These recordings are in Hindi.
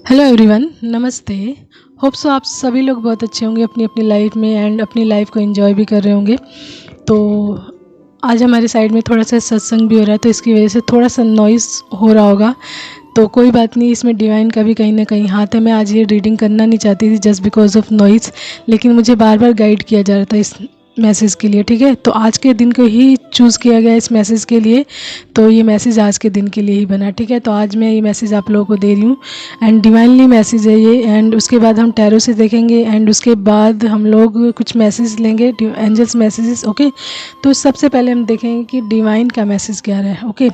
हेलो एवरीवन, नमस्ते। होप सो आप सभी लोग बहुत अच्छे होंगे अपनी अपनी लाइफ में एंड अपनी लाइफ को एंजॉय भी कर रहे होंगे। तो आज हमारे साइड में थोड़ा सा सत्संग भी हो रहा है, तो इसकी वजह से थोड़ा सा नॉइज़ हो रहा होगा। तो कोई बात नहीं, इसमें डिवाइन का भी कहीं ना कहीं हाथ है। मैं आज ये रीडिंग करना नहीं चाहती थी जस्ट बिकॉज ऑफ नॉइज़, लेकिन मुझे बार बार गाइड किया जा रहा था इस मैसेज के लिए। ठीक है, तो आज के दिन को ही चूज़ किया गया इस मैसेज के लिए, तो ये मैसेज आज के दिन के लिए ही बना। ठीक है, तो आज मैं ये मैसेज आप लोगों को दे रही हूँ एंड डिवाइनली मैसेज है ये। एंड उसके बाद हम टैरो से देखेंगे एंड उसके बाद हम लोग कुछ मैसेज लेंगे, एंजल्स मैसेजेस। ओके, तो सबसे पहले हम देखेंगे कि डिवाइन का मैसेज क्या आ रहा है। ओके,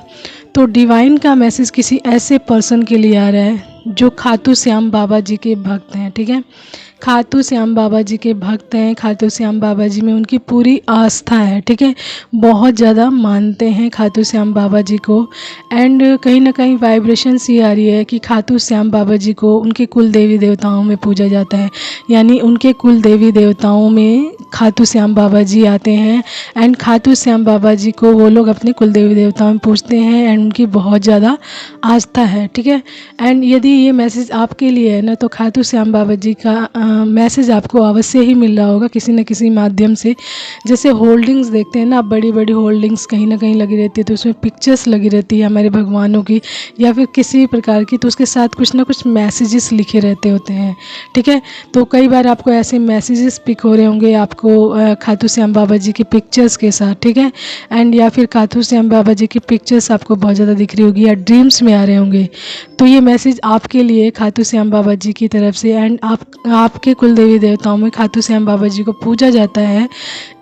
तो डिवाइन का मैसेज किसी ऐसे पर्सन के लिए आ रहा है जो खाटू श्याम बाबा जी के भक्त हैं। ठीक है, खाटू श्याम बाबा जी के भक्त हैं। खाटू श्याम बाबा जी में उनकी पूरी आस्था है। ठीक है, बहुत ज़्यादा मानते हैं खाटू श्याम बाबा जी को। एंड कहीं ना कहीं वाइब्रेशंस ये आ रही है कि खाटू श्याम बाबा जी को उनके कुल देवी देवताओं में पूजा जाता है, यानी उनके कुल देवी देवताओं में खाटू श्याम बाबा जी आते हैं। एंड खाटू श्याम बाबा जी को वो लोग अपने कुल देवी देवताओं में पूजते हैं एंड उनकी बहुत ज़्यादा आस्था है। ठीक है, एंड यदि ये मैसेज आपके लिए है ना, तो खाटू श्याम बाबा जी का मैसेज आपको अवश्य ही मिल रहा होगा किसी न किसी माध्यम से। जैसे होल्डिंग्स देखते हैं ना, बड़ी बड़ी होल्डिंग्स कहीं ना कहीं लगी रहती है, तो उसमें पिक्चर्स लगी रहती है हमारे भगवानों की या फिर किसी प्रकार की, तो उसके साथ कुछ ना कुछ मैसेजेस लिखे रहते होते हैं। ठीक है, तो कई बार आपको ऐसे मैसेजेस पिक हो रहे होंगे आपको खाटू श्याम बाबा जी की पिक्चर्स के साथ। ठीक है, एंड या फिर खाटू श्याम बाबा जी की पिक्चर्स आपको बहुत ज़्यादा दिख रही होगी या ड्रीम्स में आ रहे होंगे। तो ये मैसेज आपके लिए खाटू श्याम बाबा जी की तरफ से। एंड आपके कुल देवी देवताओं में खाटू श्याम बाबा जी को पूजा जाता है,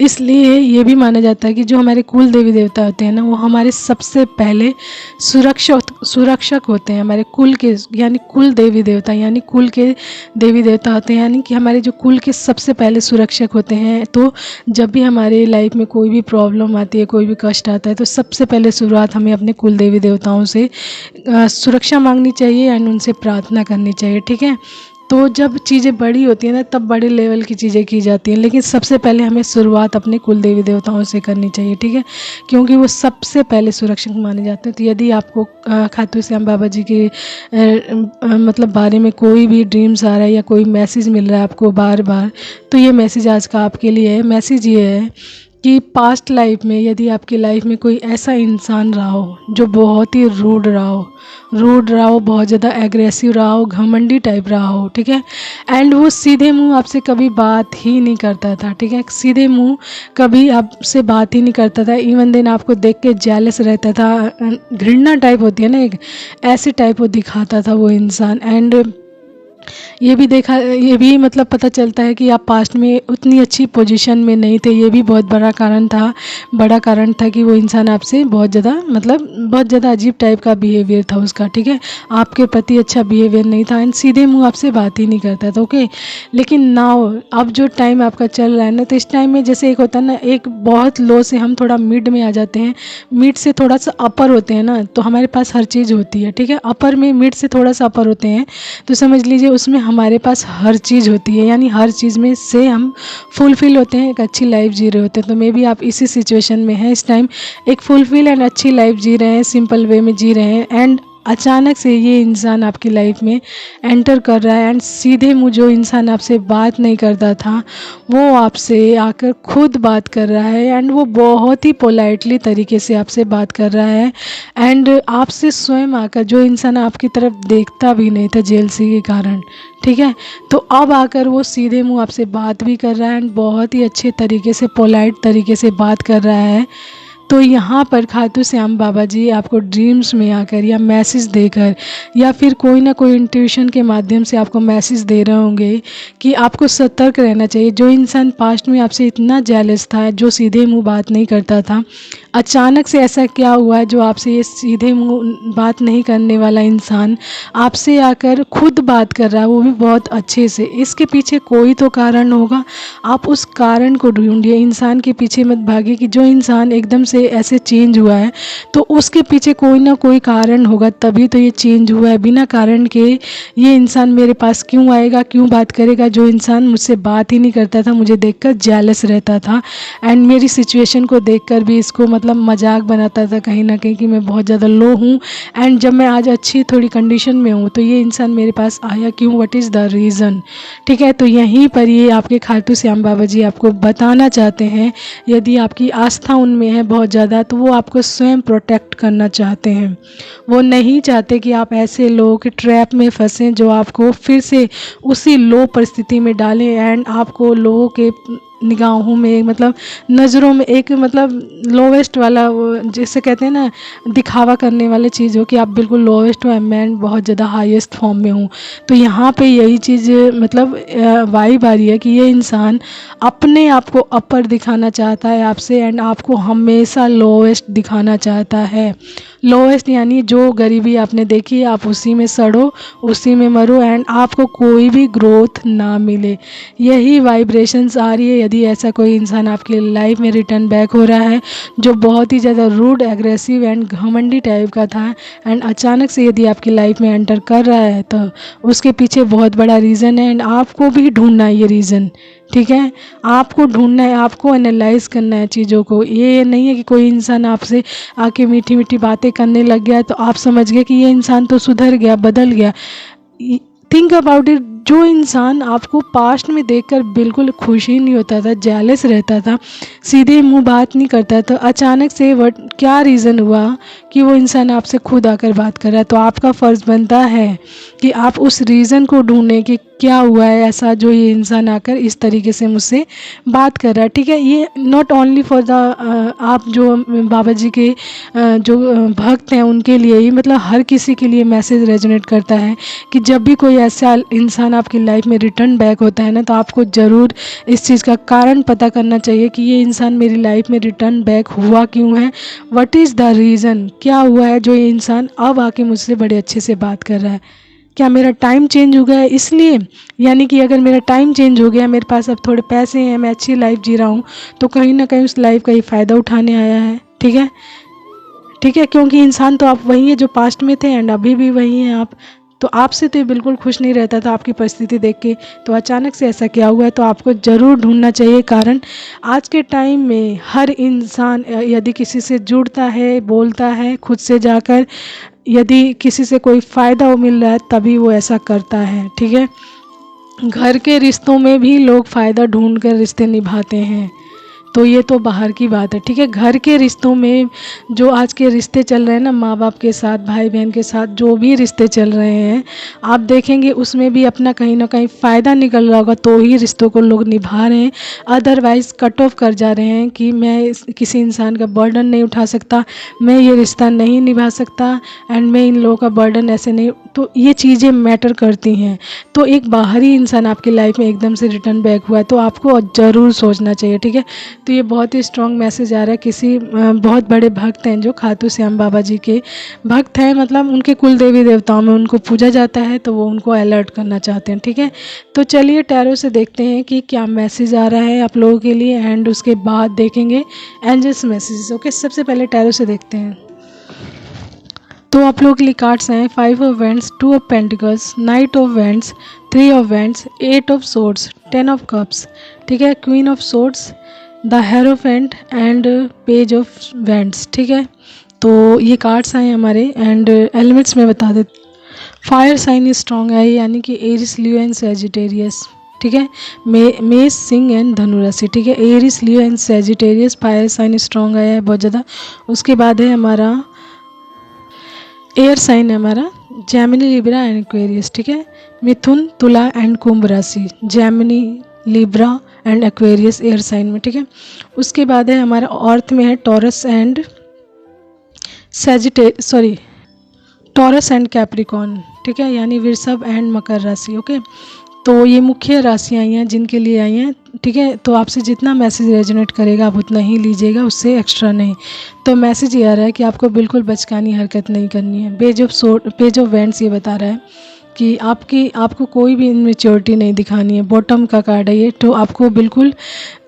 इसलिए ये भी माना जाता है कि जो हमारे कुल देवी देवता होते हैं ना, वो हमारे सबसे पहले सुरक्षक होते हैं हमारे कुल के, यानी कुल देवी देवता यानी कुल के देवी देवता होते हैं, यानी कि हमारे जो कुल के सबसे पहले सुरक्षक होते हैं। तो जब भी हमारे लाइफ में कोई भी प्रॉब्लम आती है, कोई भी कष्ट आता है, तो सबसे पहले शुरुआत हमें अपने कुल देवी देवताओं से सुरक्षा मांगनी चाहिए एंड उनसे प्रार्थना करनी चाहिए। ठीक है, तो जब चीज़ें बड़ी होती हैं ना, तब बड़े लेवल की चीज़ें की जाती हैं, लेकिन सबसे पहले हमें शुरुआत अपने कुल देवी देवताओं से करनी चाहिए। ठीक है, क्योंकि वो सबसे पहले सुरक्षक माने जाते हैं। तो यदि आपको खाटू श्याम बाबा जी के मतलब बारे में कोई भी ड्रीम्स आ रहा है या कोई मैसेज मिल रहा है आपको बार बार, तो ये मैसेज आज का आपके लिए है। मैसेज ये है कि पास्ट लाइफ में यदि आपकी लाइफ में कोई ऐसा इंसान रहा हो जो बहुत ही रूड रहा हो, बहुत ज़्यादा एग्रेसिव रहा हो, घमंडी टाइप रहा हो। ठीक है, एंड वो सीधे मुंह आपसे कभी बात ही नहीं करता था। ठीक है, सीधे मुंह कभी आपसे बात ही नहीं करता था। इवन देन आपको देख के जेलस रहता था, घृणा टाइप होती है ना एक, ऐसे टाइप वो दिखाता था वो इंसान। एंड ये भी मतलब पता चलता है कि आप पास्ट में उतनी अच्छी पोजीशन में नहीं थे। ये भी बहुत बड़ा कारण था कि वो इंसान आपसे बहुत ज़्यादा अजीब टाइप का बिहेवियर था उसका। ठीक है, आपके प्रति अच्छा बिहेवियर नहीं था एंड सीधे मुंह आपसे बात ही नहीं करता था। ओके, लेकिन नाउ अब जो टाइम आपका चल रहा है ना, तो इस टाइम में जैसे एक होता है ना, एक बहुत लो से हम थोड़ा मिड में आ जाते हैं, मिड से थोड़ा सा अपर होते हैं ना, तो हमारे पास हर चीज़ होती है। ठीक है, अपर में मिड से थोड़ा सा अपर होते हैं, तो समझ लीजिए उसमें हमारे पास हर चीज़ होती है, यानी हर चीज़ में से हम फुलफ़िल होते हैं, एक अच्छी लाइफ जी रहे होते हैं। तो मे बी आप इसी सिचुएशन में हैं इस टाइम, एक फुलफ़िल एंड अच्छी लाइफ जी रहे हैं, सिंपल वे में जी रहे हैं। एंड अचानक से ये इंसान आपकी लाइफ में एंटर कर रहा है एंड सीधे मुँह जो इंसान आपसे बात नहीं करता था, वो आपसे आकर खुद बात कर रहा है एंड वो बहुत ही पोलाइटली तरीके से आपसे बात कर रहा है। एंड आपसे स्वयं आकर, जो इंसान आपकी तरफ देखता भी नहीं था जेलसी के कारण, ठीक है, तो अब आकर वो सीधे मुंह आपसे बात भी कर रहा है एंड बहुत ही अच्छे तरीके से, पोलाइट तरीके से बात कर रहा है। तो यहाँ पर खाटू श्याम बाबा जी आपको ड्रीम्स में आकर या मैसेज देकर या फिर कोई ना कोई इंट्यूशन के माध्यम से आपको मैसेज दे रहे होंगे कि आपको सतर्क रहना चाहिए। जो इंसान पास्ट में आपसे इतना जेलस था, जो सीधे मुंह बात नहीं करता था, अचानक से ऐसा क्या हुआ है जो आपसे ये सीधे मुंह बात नहीं करने वाला इंसान आपसे आकर खुद बात कर रहा है, वो भी बहुत अच्छे से। इसके पीछे कोई तो कारण होगा, आप उस कारण को ढूंढिए, इंसान के पीछे मत भागिए कि जो इंसान एकदम से से ऐसे चेंज हुआ है तो उसके पीछे कोई ना कोई कारण होगा, तभी तो ये चेंज हुआ है। बिना कारण के ये इंसान मेरे पास क्यों आएगा, क्यों बात करेगा? जो इंसान मुझसे बात ही नहीं करता था, मुझे देखकर जेलस रहता था एंड मेरी सिचुएशन को देखकर भी इसको मतलब मजाक बनाता था कहीं ना कहीं कि मैं बहुत ज़्यादा लो हूँ, एंड जब मैं आज अच्छी थोड़ी कंडीशन में हूँ तो ये इंसान मेरे पास आया क्यों, व्हाट इज़ द रीज़न? ठीक है, तो यहीं पर ये आपके खाटू श्याम बाबा जी आपको बताना चाहते हैं, यदि आपकी आस्था उनमें है बहुत ज़्यादा तो वो आपको स्वयं प्रोटेक्ट करना चाहते हैं। वो नहीं चाहते कि आप ऐसे लोगों के ट्रैप में फंसें जो आपको फिर से उसी लो परिस्थिति में डालें एंड आपको लोगों के निगाहों में मतलब नज़रों में एक मतलब लोवेस्ट वाला, वो जिसे कहते हैं ना दिखावा करने वाली चीज़ हो कि आप बिल्कुल लोवेस्ट हो, मैं बहुत ज़्यादा हाईएस्ट फॉर्म में हूँ। तो यहाँ पे यही चीज़ मतलब वाइब आ रही है कि ये इंसान अपने आप को अपर दिखाना चाहता है आपसे एंड आपको हमेशा लोवेस्ट दिखाना चाहता है। लोवेस्ट यानी जो गरीबी आपने देखी आप उसी में सड़ो, उसी में मरो एंड आपको कोई भी ग्रोथ ना मिले। यही वाइब्रेशंस आ रही है। यदि ऐसा कोई इंसान आपकी लाइफ में रिटर्न बैक हो रहा है जो बहुत ही ज़्यादा रूड, एग्रेसिव एंड घमंडी टाइप का था एंड अचानक से यदि आपकी लाइफ में एंटर कर रहा है तो उसके पीछे बहुत बड़ा रीज़न है एंड आपको भी ढूंढना है ये रीज़न। ठीक है, आपको ढूंढना है, आपको एनालाइज करना है चीज़ों को। ये नहीं है कि कोई इंसान आपसे आके मीठी मीठी बातें करने लग गया तो आप समझ गए कि ये इंसान तो सुधर गया, बदल गया। थिंक अबाउट इट, जो इंसान आपको पास्ट में देखकर बिल्कुल खुशी नहीं होता था, जेलस रहता था, सीधे मुंह बात नहीं करता, तो अचानक से क्या रीज़न हुआ कि वो इंसान आपसे खुद आकर बात कर रहा है। तो आपका फ़र्ज़ बनता है कि आप उस रीज़न को ढूंढें कि क्या हुआ है ऐसा जो ये इंसान आकर इस तरीके से मुझसे बात कर रहा है। ठीक है, ये नॉट ओनली फॉर द आप जो बाबा जी के जो भक्त हैं उनके लिए ही, मतलब हर किसी के लिए मैसेज रेजोनेट करता है कि जब भी कोई ऐसा इंसान आपकी लाइफ में रिटर्न बैक होता है ना तो आपको ज़रूर इस चीज़ का कारण पता करना चाहिए कि ये इंसान मेरी लाइफ में रिटर्न बैक हुआ क्यों है, व्हाट इज़ द रीज़न, क्या हुआ है जो ये इंसान अब आके मुझसे बड़े अच्छे से बात कर रहा है। क्या मेरा टाइम चेंज हो गया है इसलिए? यानी कि अगर मेरा टाइम चेंज हो गया, मेरे पास अब थोड़े पैसे हैं, मैं अच्छी लाइफ जी रहा हूँ, तो कहीं ना कहीं उस लाइफ का ये फ़ायदा उठाने आया है। ठीक है, ठीक है, क्योंकि इंसान तो आप वही है जो पास्ट में थे एंड अभी भी वही हैं आप। तो आपसे तो ये बिल्कुल खुश नहीं रहता था आपकी परिस्थिति देख के, तो अचानक से ऐसा क्या हुआ है? तो आपको ज़रूर ढूंढना चाहिए कारण। आज के टाइम में हर इंसान यदि किसी से जुड़ता है, बोलता है खुद से जाकर, यदि किसी से कोई फ़ायदा मिल रहा है तभी वो ऐसा करता है। ठीक है, घर के रिश्तों में भी लोग फ़ायदा ढूंढ कर रिश्ते निभाते हैं, तो ये तो बाहर की बात है। ठीक है, घर के रिश्तों में जो आज के रिश्ते चल रहे हैं ना, माँ बाप के साथ, भाई बहन के साथ जो भी रिश्ते चल रहे हैं, आप देखेंगे उसमें भी अपना कहीं ना कहीं फ़ायदा निकल रहा होगा तो ही रिश्तों को लोग निभा रहे हैं। अदरवाइज़ कट ऑफ कर जा रहे हैं कि मैं किसी इंसान का बर्डन नहीं उठा सकता, मैं ये रिश्ता नहीं निभा सकता एंड मैं इन लोगों का बर्डन ऐसे नहीं। तो ये चीज़ें मैटर करती हैं। तो एक बाहरी इंसान आपकी लाइफ में एकदम से रिटर्न बैक हुआ है तो आपको ज़रूर सोचना चाहिए। ठीक है, तो ये बहुत ही स्ट्रॉन्ग मैसेज आ रहा है। किसी बहुत बड़े भक्त हैं जो खाटू श्याम बाबा जी के भक्त हैं, मतलब उनके कुल देवी देवताओं में उनको पूजा जाता है, तो वो उनको अलर्ट करना चाहते हैं। ठीक है, तो चलिए टैरो से देखते हैं कि क्या मैसेज आ रहा है आप लोगों के लिए एंड उसके बाद देखेंगे एंजल्स मैसेजेस। ओके, सबसे पहले टैरो से देखते हैं। तो आप लोगों के लिए कार्ड्स हैं 5 of vents, 2 of pentacles, night of vents, 3 of vents, 8 of swords, 10 of cups. ठीक है, queen of swords, the hierophant and page of vents. ठीक है, तो ये कार्ड्स आए हमारे एंड एलिमेंट्स में बता देते। फायर साइन इज स्ट्रॉन्ग है, यानी कि एरिस, लियो एंड सैजिटेरियस। ठीक है, मेष, सिंह एंड धनु राशि। ठीक है, Aries, Leo and Sagittarius fire sign strong आया है बहुत ज़्यादा। उसके बाद है हमारा एयर साइन है हमारा जेमिनी, लिब्रा एंड एक्वेरियस। ठीक है, मिथुन, तुला एंड कुंभ राशि, Gemini, Libra and Aquarius air sign में। ठीक है, उसके बाद है हमारा अर्थ में है taurus and taurus and Capricorn. ठीक है, यानी वृषभ एंड मकर राशि। ओके, तो ये मुख्य राशियाँ आई हैं जिनके लिए आई हैं। ठीक है, तो आपसे जितना मैसेज रेजोनेट करेगा आप उतना ही लीजिएगा, उससे एक्स्ट्रा नहीं। तो मैसेज ये आ रहा है कि आपको बिल्कुल बचकानी हरकत नहीं करनी है। पेज ऑफ वेंट्स ये बता रहा है कि आपको कोई भी इनमेच्योरिटी नहीं दिखानी है। बॉटम का कार्ड है ये, तो आपको बिल्कुल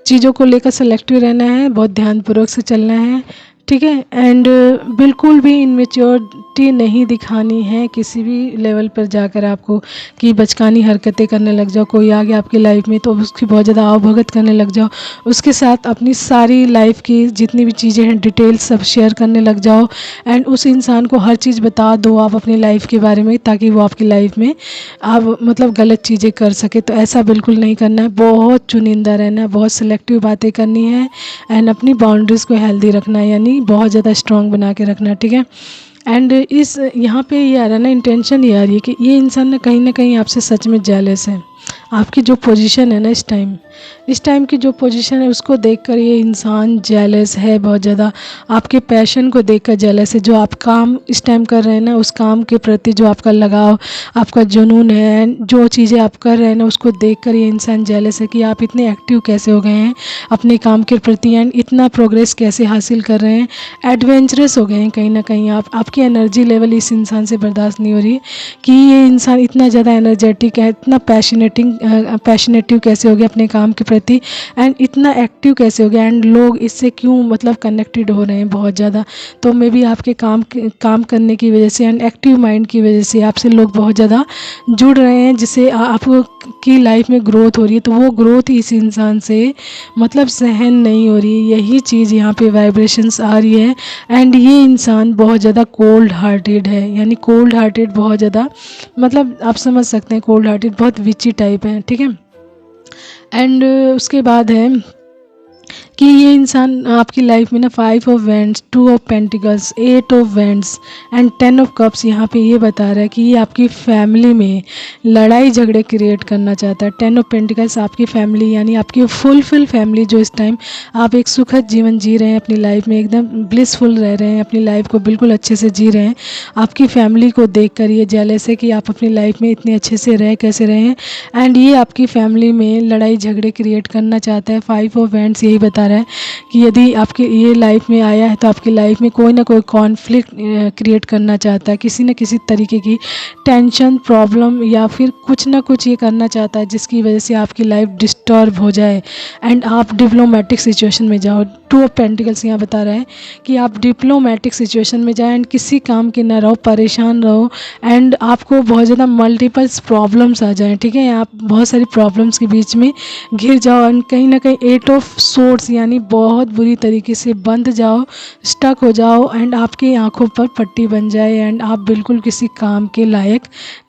चीज़ों को लेकर सेलेक्टिव रहना है, बहुत ध्यानपूर्वक से चलना है। ठीक है। एंड बिल्कुल भी इनमेच्योरिटी नहीं दिखानी है किसी भी लेवल पर जाकर आपको कि बचकानी हरकतें करने लग जाओ। कोई आ गया आपकी लाइफ में तो उसकी बहुत ज़्यादा आवभगत करने लग जाओ, उसके साथ अपनी सारी लाइफ की जितनी भी चीज़ें हैं डिटेल्स सब शेयर करने लग जाओ। एंड उस इंसान को हर चीज़ बता दो आप अपनी लाइफ के बारे में, ताकि वो आपकी लाइफ में आप मतलब गलत चीज़ें कर सके। तो ऐसा बिल्कुल नहीं करना है, बहुत चुनिंदा रहना है, बहुत सिलेक्टिव बातें करनी है एंड अपनी बाउंड्रीज़ को हेल्दी रखना है, यानी बहुत ज़्यादा स्ट्रॉन्ग बना के रखना है। ठीक है। एंड इस यहाँ पे ये आ रहा है ना, इंटेंशन ये आ रही है कि ये इंसान ना कहीं आपसे सच में जेलस है। आपकी जो पोजीशन है ना इस टाइम की जो पोजीशन है उसको देखकर ये इंसान जेलस है बहुत ज़्यादा। आपके पैशन को देखकर जेलस है। जो आप काम इस टाइम कर रहे हैं ना, उस काम के प्रति जो आपका लगाव, आपका जुनून है, जो चीज़ें आप कर रहे हैं ना, उसको देखकर ये इंसान जेलस है कि आप इतने एक्टिव कैसे हो गए हैं अपने काम के प्रति एंड इतना प्रोग्रेस कैसे हासिल कर रहे हैं, एडवेंचरस हो गए हैं कहीं ना कहीं आप। आपकी एनर्जी लेवल इस इंसान से बर्दाश्त नहीं हो रही कि ये इंसान इतना ज़्यादा एनर्जेटिक है, इतना पैशनेटिव कैसे हो गया अपने काम के प्रति एंड इतना एक्टिव कैसे हो गया एंड लोग इससे क्यों मतलब कनेक्टेड हो रहे हैं बहुत ज़्यादा। तो मे बी आपके काम करने की वजह से एंड एक्टिव माइंड की वजह से आपसे लोग बहुत ज़्यादा जुड़ रहे हैं, जिससे आपको की लाइफ में ग्रोथ हो रही है। तो वो ग्रोथ इस इंसान से मतलब सहन नहीं हो रही, यही चीज़ यहाँ पे वाइब्रेशंस आ रही है। एंड ये इंसान बहुत ज़्यादा कोल्ड हार्टेड है, यानी कोल्ड हार्टेड बहुत ज़्यादा मतलब आप समझ सकते हैं, कोल्ड हार्टेड बहुत विची टाइप है। ठीक है। एंड उसके बाद है कि ये इंसान आपकी लाइफ में ना 5 of wands, 2 of pentacles, 8 of wands and 10 of cups यहाँ पे ये बता रहा है कि ये आपकी फैमिली में लड़ाई झगड़े क्रिएट करना चाहता है। 10 ऑफ पेंटिकल्स आपकी फैमिली यानी आपकी फुलफिल फैमिली, जो इस टाइम आप एक सुखद जीवन जी रहे हैं अपनी लाइफ में, एकदम ब्लिसफुल रह रहे हैं, अपनी लाइफ को बिल्कुल अच्छे से जी रहे हैं। आपकी फैमिली को देख कर ये जेलस है कि आप अपनी लाइफ में इतने अच्छे से रह कैसे रहे हैं एंड ये आपकी फैमिली में लड़ाई झगड़े क्रिएट करना चाहता है। 5 ऑफ वैंड्स यही बता रहा है कि यदि आपकी ये लाइफ में आया है तो आपकी लाइफ में कोई ना कोई कॉन्फ्लिक्ट क्रिएट करना चाहता है, किसी न किसी तरीके की टेंशन, प्रॉब्लम या फिर कुछ ना कुछ ये करना चाहता है जिसकी वजह से आपकी लाइफ डिस्टर्ब हो जाए एंड आप डिप्लोमेटिक सिचुएशन में जाओ। 2 ऑफ पेंटिकल्स यहाँ बता रहा है कि आप डिप्लोमेटिक सिचुएशन में जाए एंड किसी काम के ना रहो, परेशान रहो एंड आपको बहुत ज़्यादा मल्टीपल्स प्रॉब्लम्स आ जाएं। ठीक है। आप बहुत सारी प्रॉब्लम्स के बीच में घिर जाओ एंड कहीं ना कहीं 8 ऑफ सोर्ड्स यानी बहुत बुरी तरीके से बंध जाओ, स्टक हो जाओ एंड आपकी आंखों पर पट्टी बन जाए एंड आप बिल्कुल किसी काम के लायक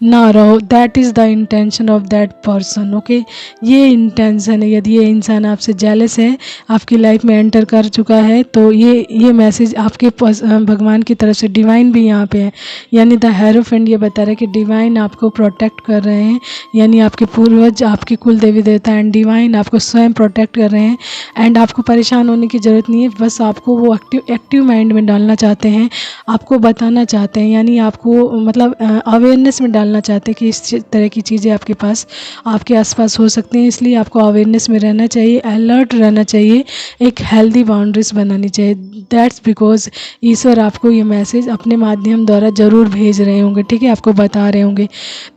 ना रहो। That is the intention of that person. Okay, ये इंटेंशन है। यदि ये इंसान आपसे जेलस है, आपकी लाइफ में एंटर कर चुका है, तो ये मैसेज आपके भगवान की तरफ से, डिवाइन भी यहाँ पे है, यानी द हेरोफेंट ये बता रहा है कि डिवाइन आपको प्रोटेक्ट कर रहे हैं, यानी आपके पूर्वज, आपके कुल देवी देवता एंड डिवाइन आपको स्वयं प्रोटेक्ट कर रहे हैं एंड आपको परेशान होने की ज़रूरत नहीं है। बस आपको वो एक्टिव माइंड में डालना चाहते हैं, आपको बताना चाहते हैं, यानी आपको मतलब अवेयरनेस में डालना चाहते हैं कि इस तरह की चीज़ें आपके पास आपके आसपास हो सकती हैं। इसलिए आपको अवेयरनेस में रहना चाहिए, अलर्ट रहना चाहिए, एक हेल्दी बाउंड्रीज बनानी चाहिए। दैट्स बिकॉज ईश्वर आपको ये मैसेज अपने माध्यम द्वारा ज़रूर भेज रहे होंगे। ठीक है, आपको बता रहे होंगे।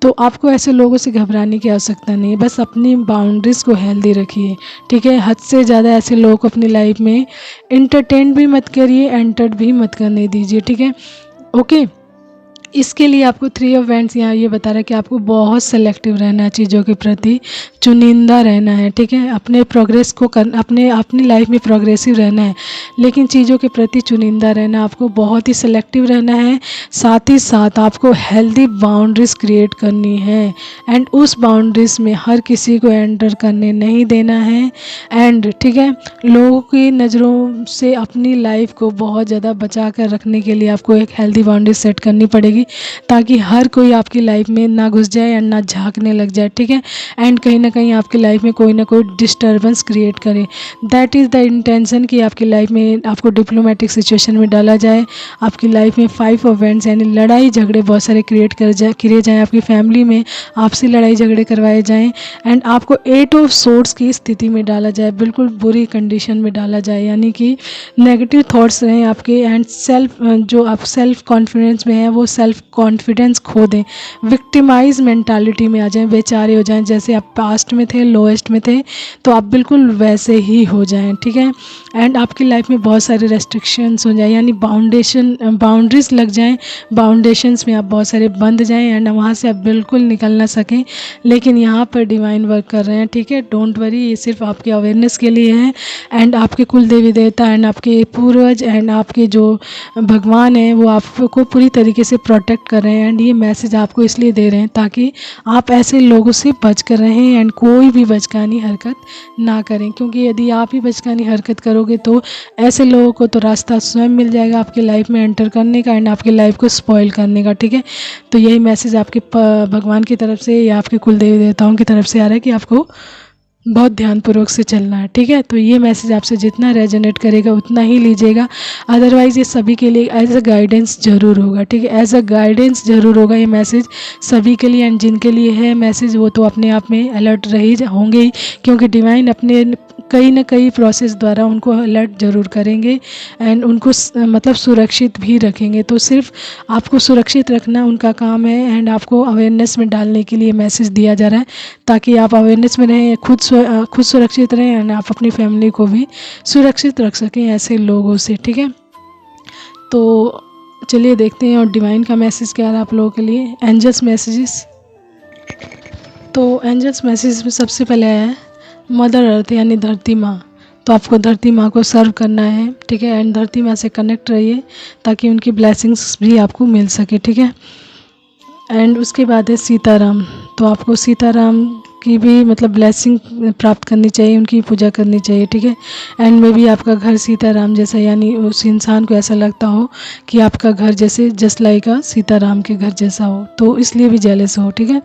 तो आपको ऐसे लोगों से घबराने की आवश्यकता नहीं है, बस अपनी बाउंड्रीज़ को हेल्दी रखिए। ठीक है, हद से ज़्यादा ऐसे लोगों को अपनी लाइफ में इंटरटेन भी मत करिए, एंटर्ड भी मत करने दीजिए। ठीक है, ओके। इसके लिए आपको 3 ऑफ वैंड्स यहाँ ये बता रहा है कि आपको बहुत सेलेक्टिव रहना है, चीज़ों के प्रति चुनिंदा रहना है। ठीक है, अपने प्रोग्रेस को अपनी लाइफ में प्रोग्रेसिव रहना है, लेकिन चीज़ों के प्रति चुनिंदा रहना, आपको बहुत ही सेलेक्टिव रहना है। साथ ही साथ आपको हेल्दी बाउंड्रीज क्रिएट करनी है एंड उस बाउंड्रीज में हर किसी को एंटर करने नहीं देना है एंड ठीक है, लोगों की नज़रों से अपनी लाइफ को बहुत ज़्यादा बचा कर रखने के लिए आपको एक हेल्दी बाउंड्री सेट करनी पड़ेगी, ताकि हर कोई आपकी लाइफ में ना घुस जाए या ना झांकने लग जाए। ठीक है, एंड कहीं ना कहीं आपकी लाइफ में कोई ना कोई डिस्टर्बेंस क्रिएट करे। दैट इज़ द इंटेंशन कि आपकी लाइफ में आपको डिप्लोमेटिक सिचुएशन में डाला जाए, आपकी लाइफ में 5 ऑफ वैंड्स यानी लड़ाई झगड़े बहुत सारे किए जाएँ, आपकी फैमिली में आपसे लड़ाई झगड़े करवाए जाएँ एंड आपको 8 ऑफ सोर्ड्स की स्थिति में डाला जाए, बिल्कुल बुरी कंडीशन में डाला जाए, यानी कि नेगेटिव थॉट्स रहें आपके एंड जो आप सेल्फ कॉन्फिडेंस में हैं वो सेल्फ सेल्फ कॉन्फिडेंस खो दें, विक्टिमाइज मेंटालिटी में आ जाएं, बेचारे हो जाएं, जैसे आप पास्ट में थे, लोएस्ट में थे, तो आप बिल्कुल वैसे ही हो जाएं, ठीक है। एंड आपकी लाइफ में बहुत सारे रेस्ट्रिक्शंस हो जाए, यानी बाउंड्रीज लग जाएं, बाउंडेशंस में आप बहुत सारे बंध जाएं एंड वहाँ से आप बिल्कुल निकल ना सकें। लेकिन यहाँ पर डिवाइन वर्क कर रहे हैं, ठीक है। डोंट वरी, ये सिर्फ आपके अवेयरनेस के लिए है। एंड आपके कुल देवी देवता एंड आपके पूर्वज एंड आपके जो भगवान हैं वो आपको पूरी तरीके से प्रोटेक्ट कर रहे हैं। एंड ये मैसेज आपको इसलिए दे रहे हैं ताकि आप ऐसे लोगों से बच कर रहें एंड कोई भी बचकानी हरकत ना करें, क्योंकि यदि आप ही बचकानी हरकत करोगे तो ऐसे लोगों को तो रास्ता स्वयं मिल जाएगा आपकी लाइफ में एंटर करने का एंड आपकी लाइफ को स्पॉइल करने का, ठीक है। तो यही मैसेज आपके भगवान की तरफ से या आपके कुल देवी देवताओं की तरफ से आ रहा है कि आपको बहुत ध्यानपूर्वक से चलना है, ठीक है। तो ये मैसेज आपसे जितना रेजोनेट करेगा उतना ही लीजिएगा, अदरवाइज़ ये सभी के लिए एज अ गाइडेंस ज़रूर होगा, ठीक है। एज अ गाइडेंस ज़रूर होगा ये मैसेज सभी के लिए। एंड जिनके लिए है मैसेज वो तो अपने आप में अलर्ट होंगे ही, क्योंकि डिवाइन अपने कहीं ना कहीं प्रोसेस द्वारा उनको अलर्ट ज़रूर करेंगे एंड उनको मतलब सुरक्षित भी रखेंगे। तो सिर्फ आपको सुरक्षित रखना उनका काम है एंड आपको अवेयरनेस में डालने के लिए मैसेज दिया जा रहा है ताकि आप अवेयरनेस में रहें, खुद सुरक्षित रहें एंड आप अपनी फैमिली को भी सुरक्षित रख सकें ऐसे लोगों से, ठीक है। तो चलिए देखते हैं और डिवाइन का मैसेज क्या रहा आप लोगों के लिए। एंजल्स मैसेजेस, तो एंजल्स मैसेज में सबसे पहले आया है मदर अर्थ यानी धरती माँ। तो आपको धरती माँ को सर्व करना है, ठीक है। एंड धरती माँ से कनेक्ट रहिए ताकि उनकी ब्लेसिंग्स भी आपको मिल सके, ठीक है। एंड उसके बाद है सीताराम। तो आपको सीताराम की भी मतलब ब्लेसिंग प्राप्त करनी चाहिए, उनकी पूजा करनी चाहिए, ठीक है। एंड में भी आपका घर सीताराम जैसा, यानी उस इंसान को ऐसा लगता हो कि आपका घर जैसे जस्ट लाइक सीताराम के घर जैसा हो, तो इसलिए भी जेलस हो, ठीक है।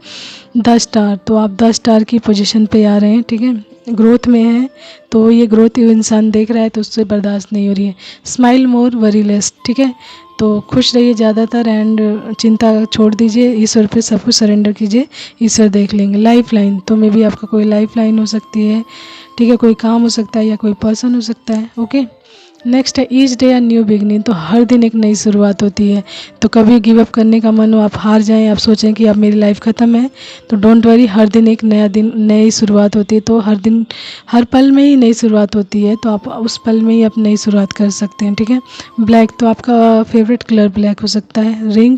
10 स्टार, तो आप 10 स्टार की पोजीशन पे आ रहे हैं, ठीक है। ग्रोथ में है, तो ये ग्रोथ इंसान देख रहा है तो उससे बर्दाश्त नहीं हो रही है। स्माइल मोर वरी लेस, ठीक है। तो खुश रहिए ज़्यादातर एंड चिंता छोड़ दीजिए, ईश्वर पे सब कुछ सरेंडर कीजिए, ईश्वर देख लेंगे। लाइफ लाइन, तो मे भी आपका कोई लाइफ लाइन हो सकती है, ठीक है। कोई काम हो सकता है या कोई पर्सन हो सकता है, ओके। नेक्स्ट है each day a new beginning. तो हर दिन एक नई शुरुआत होती है। तो कभी गिव अप करने का मन हो, आप हार जाएं, आप सोचें कि अब मेरी लाइफ ख़त्म है, तो डोंट वरी, हर दिन एक नया दिन, नई शुरुआत होती है। तो हर दिन, हर पल में ही नई शुरुआत होती है, तो आप उस पल में ही आप नई शुरुआत कर सकते हैं, ठीक है। ब्लैक, तो आपका फेवरेट कलर ब्लैक हो सकता है। रिंग,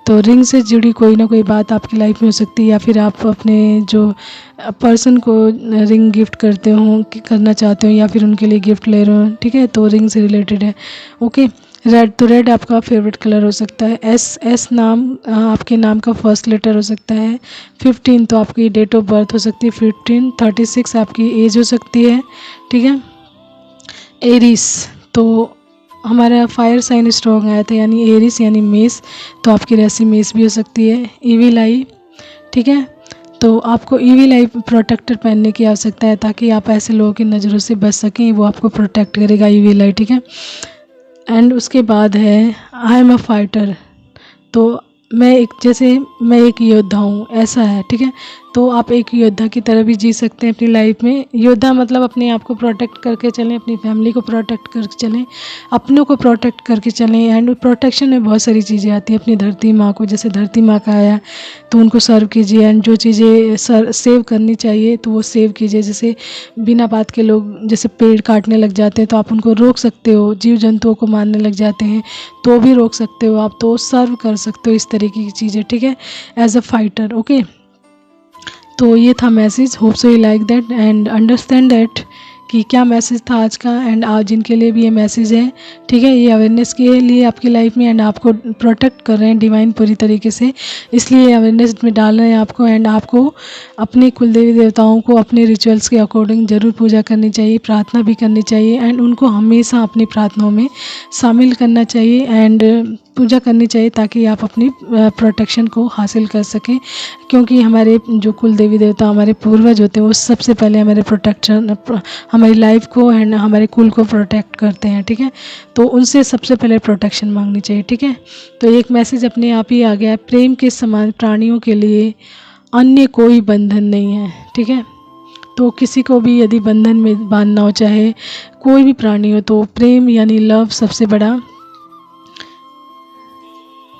तो रिंग से जुड़ी कोई ना कोई बात आपकी लाइफ में हो सकती है, या फिर आप अपने जो पर्सन को रिंग गिफ्ट करते हो, करना चाहते हो, या फिर उनके लिए गिफ्ट ले रहे हो, ठीक है। तो रिंग से रिलेटेड है, ओके। रेड, तो रेड आपका फेवरेट कलर हो सकता है। एस नाम आपके नाम का फर्स्ट लेटर हो सकता है। 15, तो आपकी डेट ऑफ बर्थ हो सकती है 15। 36 आपकी एज हो सकती है, ठीक है। एरिस, तो हमारा फायर साइन स्ट्रॉन्ग आया था, यानी एरिस यानी मेष, तो आपकी राशि मेष भी हो सकती है। ईविल आई, ठीक है। तो आपको ईविल आई प्रोटेक्टर पहनने की आवश्यकता है ताकि आप ऐसे लोगों की नज़रों से बच सकें, वो आपको प्रोटेक्ट करेगा ईविल आई, ठीक है। एंड उसके बाद है आई एम अ फाइटर। तो मैं एक योद्धा हूँ, ऐसा है, ठीक है। तो आप एक योद्धा की तरह भी जी सकते हैं अपनी लाइफ में। योद्धा मतलब अपने आप को प्रोटेक्ट करके चलें, अपनी फैमिली को प्रोटेक्ट करके चलें, अपनों को प्रोटेक्ट करके चलें। एंड प्रोटेक्शन में बहुत सारी चीज़ें आती हैं। अपनी धरती माँ को, जैसे धरती माँ का आया तो उनको सर्व कीजिए, एंड जो चीज़ें सेव करनी चाहिए तो वो सेव कीजिए। जैसे बिना बात के लोग जैसे पेड़ काटने लग जाते हैं तो आप उनको रोक सकते हो, जीव जंतुओं को मारने लग जाते हैं तो भी रोक सकते हो आप, तो सर्व कर सकते हो, इस तरीके की चीज़ें, ठीक है, एज अ फाइटर, ओके। तो ये था message, hope so you like that and understand that कि क्या मैसेज था आज का। एंड आज जिनके लिए भी ये मैसेज है, ठीक है, ये अवेयरनेस के लिए आपकी लाइफ में, एंड आपको प्रोटेक्ट कर रहे हैं डिवाइन पूरी तरीके से, इसलिए अवेयरनेस में डाल रहे हैं आपको। एंड आपको अपने कुल देवी देवताओं को अपने रिचुअल्स के अकॉर्डिंग ज़रूर पूजा करनी चाहिए, प्रार्थना भी करनी चाहिए, एंड उनको हमेशा अपनी प्रार्थनाओं में शामिल करना चाहिए एंड पूजा करनी चाहिए ताकि आप अपनी प्रोटेक्शन को हासिल कर सकें। क्योंकि हमारे जो कुल देवी देवता, हमारे पूर्वज होते हैं, वो सबसे पहले हमारे प्रोटेक्शन, हमारी लाइफ को एंड हमारे कुल को प्रोटेक्ट करते हैं, ठीक है। तो उनसे सबसे पहले प्रोटेक्शन मांगनी चाहिए, ठीक है। तो एक मैसेज अपने आप ही आ गया है, प्रेम के समान प्राणियों के लिए अन्य कोई बंधन नहीं है, ठीक है। तो किसी को भी यदि बंधन में बांधना हो, चाहे कोई भी प्राणी हो, तो प्रेम यानी लव सबसे बड़ा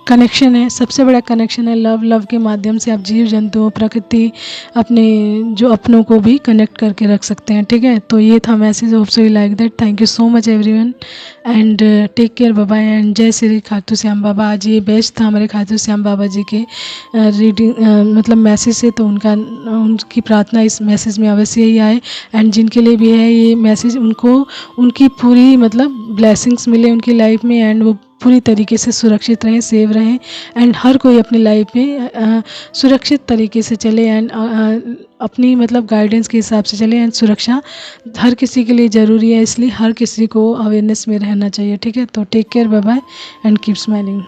कनेक्शन है, सबसे बड़ा कनेक्शन है लव के माध्यम से आप जीव जंतुओं, प्रकृति, अपने जो अपनों को भी कनेक्ट करके रख सकते हैं। ठीक है, तो ये था message. Hope so you like that. Thank you so much everyone and take care, bye bye and जय श्री खाटू श्याम बाबा। आज ये बेस्ट था हमारे खाटू श्याम बाबा जी के रीडिंग मतलब मैसेज से, तो उनकी प्रार्थना इस मैसेज में अवश्य ही आए एंड जिनके लिए भी है ये मैसेज, उनको उनकी पूरी मतलब ब्लेसिंग्स मिले उनकी लाइफ में एंड वो पूरी तरीके से सुरक्षित रहें, सेव रहें एंड हर कोई अपनी लाइफ में सुरक्षित तरीके से चले एंड अपनी मतलब गाइडेंस के हिसाब से चले एंड सुरक्षा हर किसी के लिए ज़रूरी है, इसलिए हर किसी को अवेयरनेस में रहना चाहिए। ठीक है, तो take care, bye bye and keep smiling.